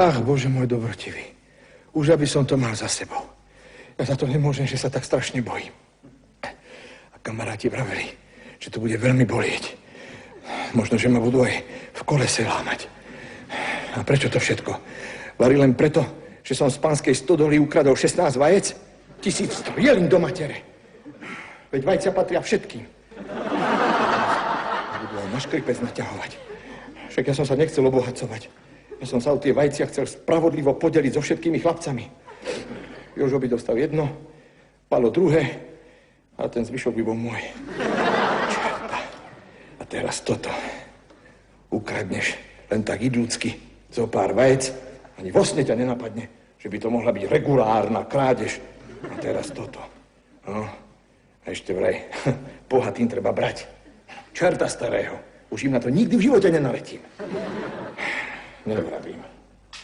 Ach, Bože môj dobrotivý. Už aby som to mal za sebou. Ja za to nemôžem, že sa tak strašne bojím. A kamaráti vraveli, že to bude veľmi bolieť. Možno, že ma budú aj v kolese lámať. A prečo to všetko? Vari len preto, že som z pánskej stodoly ukradol 16 vajec? 1100 jelín do matere. Veď vajcia patria všetkým. Budú aj na škripec naťahovať. Však ja som sa nechcel obohacovať. Ja som sa o tie vajcia chcel spravodlivo podeliť so všetkými chlapcami. Jožo by dostal jedno, Palo druhé a ten zvyšok by bol môj. Čerta. A teraz toto. Ukradneš len tak idúcky zo pár vajec, ani vo sne ťa nenapadne, že by to mohla byť regulárna krádež. A teraz toto. No, a ešte vraj, bohatým treba brať. Čerta starého. Už im na to nikdy v živote nenaletím. Nevravím.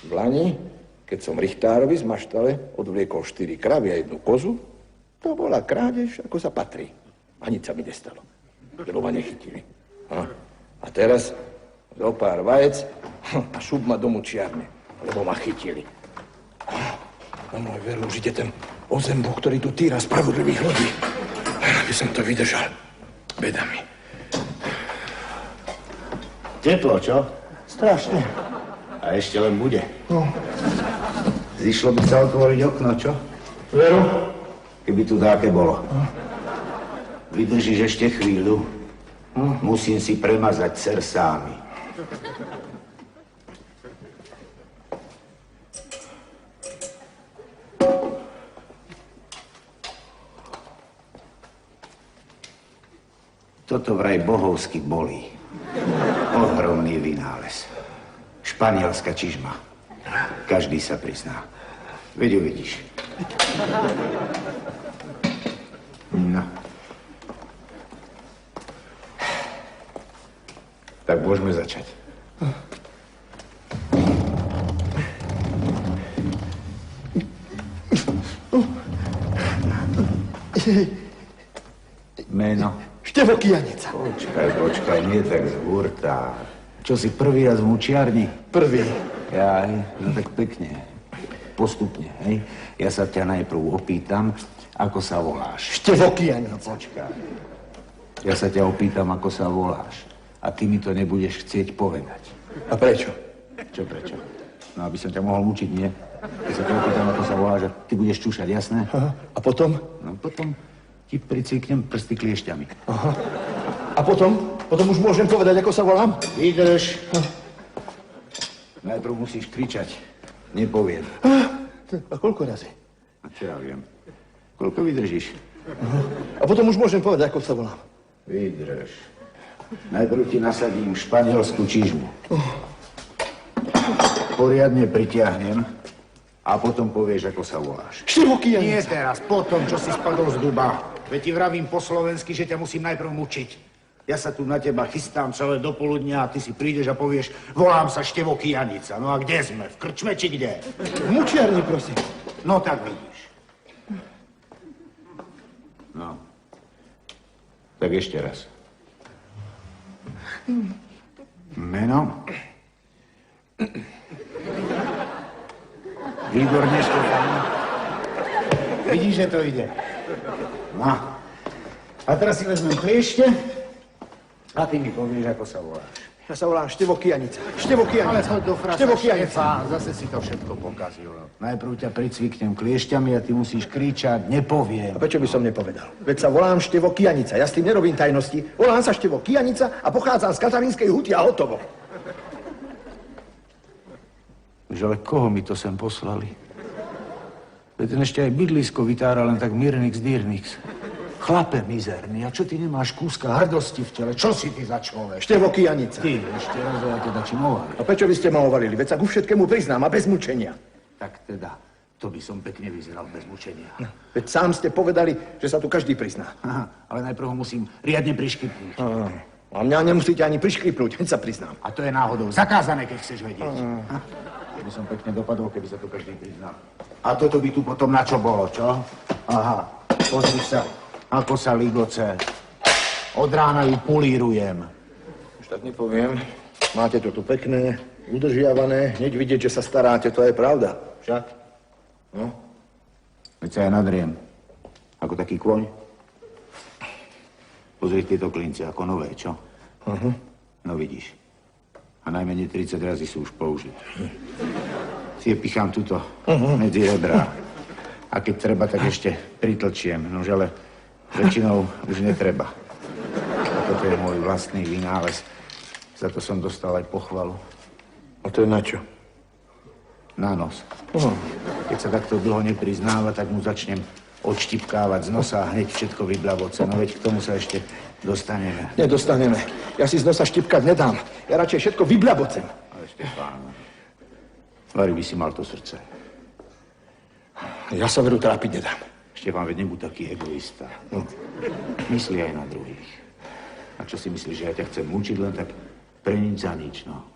V Lani, keď som Richtárovi z maštale odvliekol 4 kravy a 1 kozu, to bola krádež, ako sa patrí. A nič sa mi nestalo, lebo ma nechytili. A teraz zo pár vajec a šup ma do mučiarne, lebo ma chytili. Na môj veru, už ide ten ozembuch, ktorý tu týra spravodlivých ľudí. Aby som to vydržal. Beda mi. Teplo, čo? Strašne. A ešte len bude. No. Zišlo by sa otvoriť okno, čo? Veru? Keby tu dáke bolo. Vydržíš ešte chvíľu? Musím si premazať cersámi. Toto vraj bohovsky bolí. Ohromný vynález. Španielská čižma. Každý sa prizná. Veď uvidíš. No. Tak môžeme začať. Meno? Števokianica. Počkaj, nie tak z hurta. Čo si prvý raz v mučiarni? Prvý. Jaj, no tak pekne. Postupne, hej? Ja sa ťa najprv opýtam, ako sa voláš. Števokianica. No počkaj. Ja sa ťa opýtam, ako sa voláš. A ty mi to nebudeš chcieť povedať. A prečo? Čo prečo? No, aby som ťa mohol učiť, nie? Ja sa ťa opýtam, ako sa voláš a ty budeš čúšať, jasné? Aha. A potom? No potom ti pricviknem prsty kliešťami. Aha. A potom? Potom už môžem povedať, ako sa volám? Vydrž. Najprv musíš kričať. Nepoviem. A koľko razy? A čo ja viem? Koľko vydržíš? Aha. A potom už môžem povedať, ako sa volám? Vydrž. Najprv ti nasadím španielskú čižmu. Poriadne pritiahnem a potom povieš, ako sa voláš. Števokianica. Nie teraz, potom, čo si spadol z duba. Veď ti vravím po slovensky, že ťa musím najprv mučiť. Ja sa tu na teba chystám celé dopoludnia a ty si prídeš a povieš, volám sa Števokianica. No a kde sme? V krčme či kde? V mučiarni, prosím. No tak vidíš. No. Tak ešte raz. Meno? Výborne, Štefan. Vidíš, že to ide. No. A teraz si vezmem kliešte a ty mi povieš, ako sa voláš. Ja sa volám Števokianica. Števokianica. Ale choď do frasa, Štefán, zase si to všetko pokazil. Najprv ťa pricviknem kliešťami a ty musíš kričať, nepoviem. A prečo by som nepovedal? Veď sa volám Števokianica. Ja s tým nerobím tajnosti. Volám sa Števokianica a pochádzam z Katarínskej huty a hotovo. Že ale koho mi to sem poslali? Veď ten ešte aj bydlisko vytára len tak Mirnix Dýrnix. Chlape mizerný, a čo ty nemáš kúska hrdosti v tele? Čo si ty za človek? Števokianica. Ty, ešte raz, ja teda čím ovalil. A prečo by ste ma ovalili? Veď sa ku všetkému priznám a bez mučenia. Tak teda, to by som pekne vyzeral bez mučenia. No, veď sám ste povedali, že sa tu každý prizná. Aha, ale najprv ho musím riadne priškripnúť. A mňa nemusíte ani priškripnúť, hneď sa priznám. A to je náhodou zakázané, keď chceš vedieť. To by som pekne dopadol, keby sa tu každý priznal. A toto by tu potom na čo bolo, čo? Aha, pozri sa, ako sa ligoce. Od rána ju polírujem. Už tak nepoviem. Máte to tu pekné, udržiavané, hneď vidieť, že sa staráte, to je pravda. Však? No. Veď sa ja nadriem. Ako taký kôň. Pozri tieto klince, ako nové, čo? No vidíš. A najmenej 30 razy sú už použité. Si je pichám tuto medzi rebrá. A keď treba, tak ešte pritlčiem. Nože ale väčšinou už netreba. A toto je môj vlastný vynález. Za to som dostal aj pochvalu. A to je na čo? Na nos. Keď sa takto dlho nepriznáva, tak mu začnem odštipkávať z nosa a hneď všetko vyblavoce. No veď k tomu sa ešte dostaneme. Nedostaneme. Ja si z nosa štipkať nedám. Ja radšej všetko vyblabocem. Ale Štefán, Vary by si mal to srdce. Ja sa veru trápiť nedám. Štefán, veď nebuď taký egoista. Myslí aj na druhých. A čo si myslíš, že ja ťa chcem mučiť len tak pre nič za nič, no?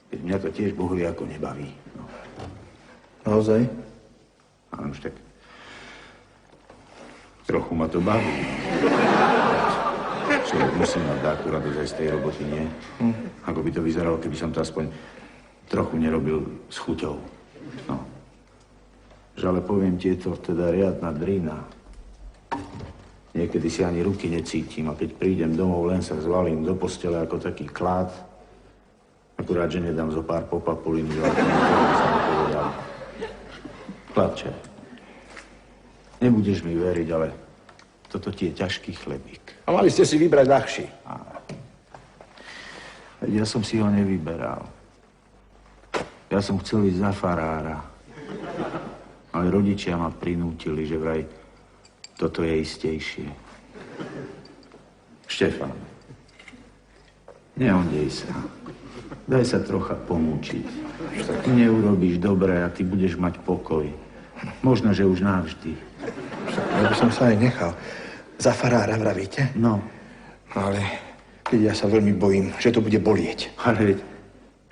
Keď mňa to tiež Boh vie, ako nebaví. No. Naozaj? Áno, už tak. Trochu ma to baví. Človek musí mať dáku radosť aj z tej roboty, nie? Ako by to vyzeralo, keby som to aspoň trochu nerobil s chuťou. No. Že ale poviem ti, je to teda riadna drina. Niekedy si ani ruky necítim a keď prídem domov, len sa zvalím do postele ako taký klád. Akurát, že nedám zo pár popapulín, že ale to som nepovedal. Chlapče, nebudeš mi veriť, ale toto ti je ťažký chlebík. A mali ste si vybrať ľahší. Veď ja som si ho nevyberal. Ja som chcel ísť za farára. Ale rodičia ma prinútili, že vraj toto je istejšie. Štefán, neondej sa. Daj sa trocha pomúčiť. Ty neurobíš dobre a ty budeš mať pokoj. Možno, že už navždy. Ja by som sa aj nechal. Za farára vravíte? No. Ale keď ja sa veľmi bojím, že to bude bolieť. Ale veď,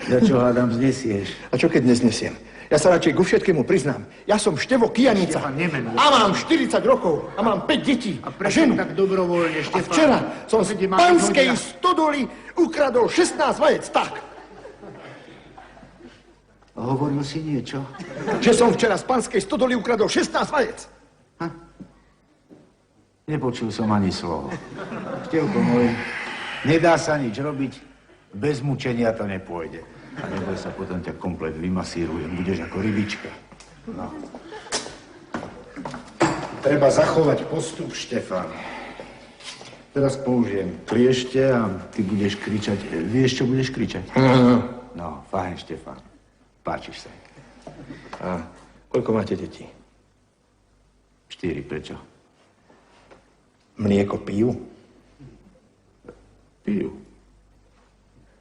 ja čo hádam, znesieš. A čo keď neznesiem? Ja sa radšej ku všetkému priznám. Ja som Števo Kijanica. Štefán, nemenuj. A mám 40 rokov. A mám 5 detí. A prečo ženu. tak dobrovoľne, A Štefán? včera som z Veď panskej máš stodoly ukradol 16 vajec. Tak. Hovoril si niečo? Že som včera z panskej stodoly ukradol 16 vajec. Nepočul som ani slovo. Števko môj, nedá sa nič robiť, bez mučenia to nepôjde. A neboj sa, potom ťa komplet vymasírujem, budeš ako rybička. No. Treba zachovať postup, Štefán. Teraz použijem kliešte a ty budeš kričať. Vieš, čo budeš kričať? No, fajn, Štefán. Páčiš sa. A koľko máte detí? 4, prečo? Mlieko pijú? Pijú.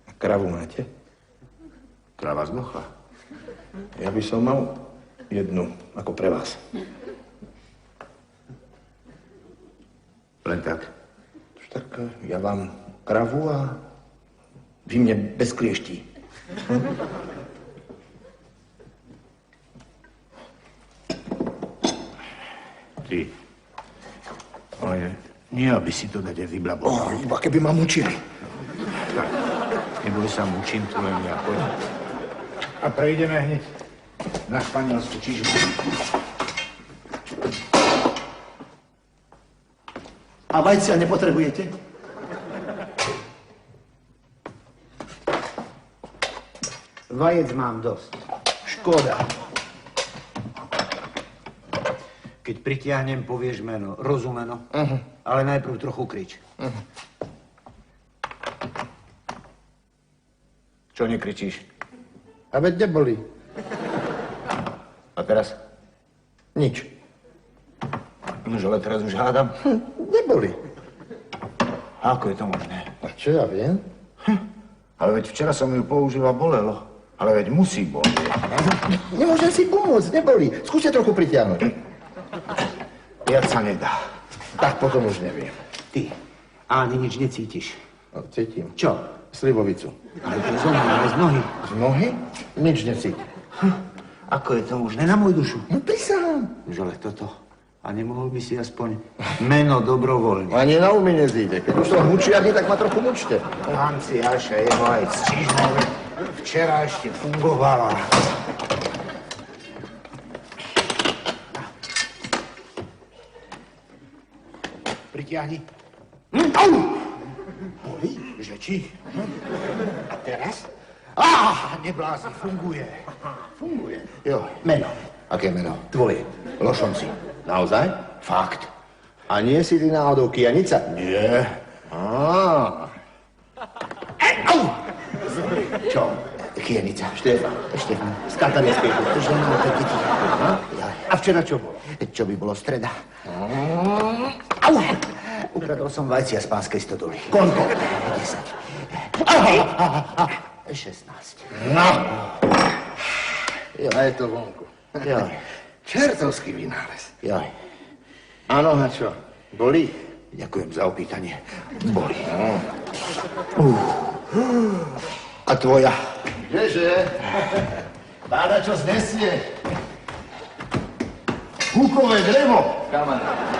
A kravu máte? Krava zdochla. Ja by som mal jednu, ako pre vás. Len tak. Tak ja vám kravu a vy mne bez klieští. Ty. Ale nie, aby si to dade vyblaboval. Iba keby ma mučili. Tak, neboj sa, mučím tu len ja. Poď. A prejdeme hneď na španielsku čižmu. A vajcia nepotrebujete? Vajec mám dosť. Škoda. Keď pritiahnem, povieš meno. Rozumeno. Ale najprv trochu krič. Čo nekričíš? A veď neboli. A teraz? Nič. Nože, ale teraz už hádam. Neboli. A ako je to možné? A čo ja viem? Ale veď včera som ju použil a bolelo. Ale veď musí bolieť. Nemôžem si pomôcť, neboli. Skúste trochu pritiahnuť. Viac sa nedá. Tak potom už neviem. Ty ani nič necítiš. No, cítim. Čo? Slivovicu. Ale to je zo mňa, ale z nohy. Z nohy? Nič necítim. Ako je to možné na moju dušu? No prisahám. Už ale toto. A nemohol by si aspoň meno dobrovoľne. Ani na umy nezíde. Keď už som mučiarni, tak ma trochu mučte. Pán si Jaša, jeho aj z Čižmove. Včera ešte fungovala. Pritiahni. Au! Boli? Že či? A teraz? Neblázni, funguje. Funguje. Jo. Meno. Aké meno? Tvoje. Lošonci. Naozaj? Fakt. A nie si ty náhodou Kijanica? Nie. Á. Au! Čo? Kienica. Štefan. Z Kataneskej. Žena, to je deti. A včera čo bolo? Čo by bolo streda? Au! Ukradol som vajcia z pánskej stodoly. Koľko? 10. 16. No. A je to vonku. Joj. Čertovský vynález. Joj. Áno, a čo? Bolí? Ďakujem za opýtanie. Boli. A tvoja? Kdeže? Báda, čo znesie. Húkové drevo, kamarát.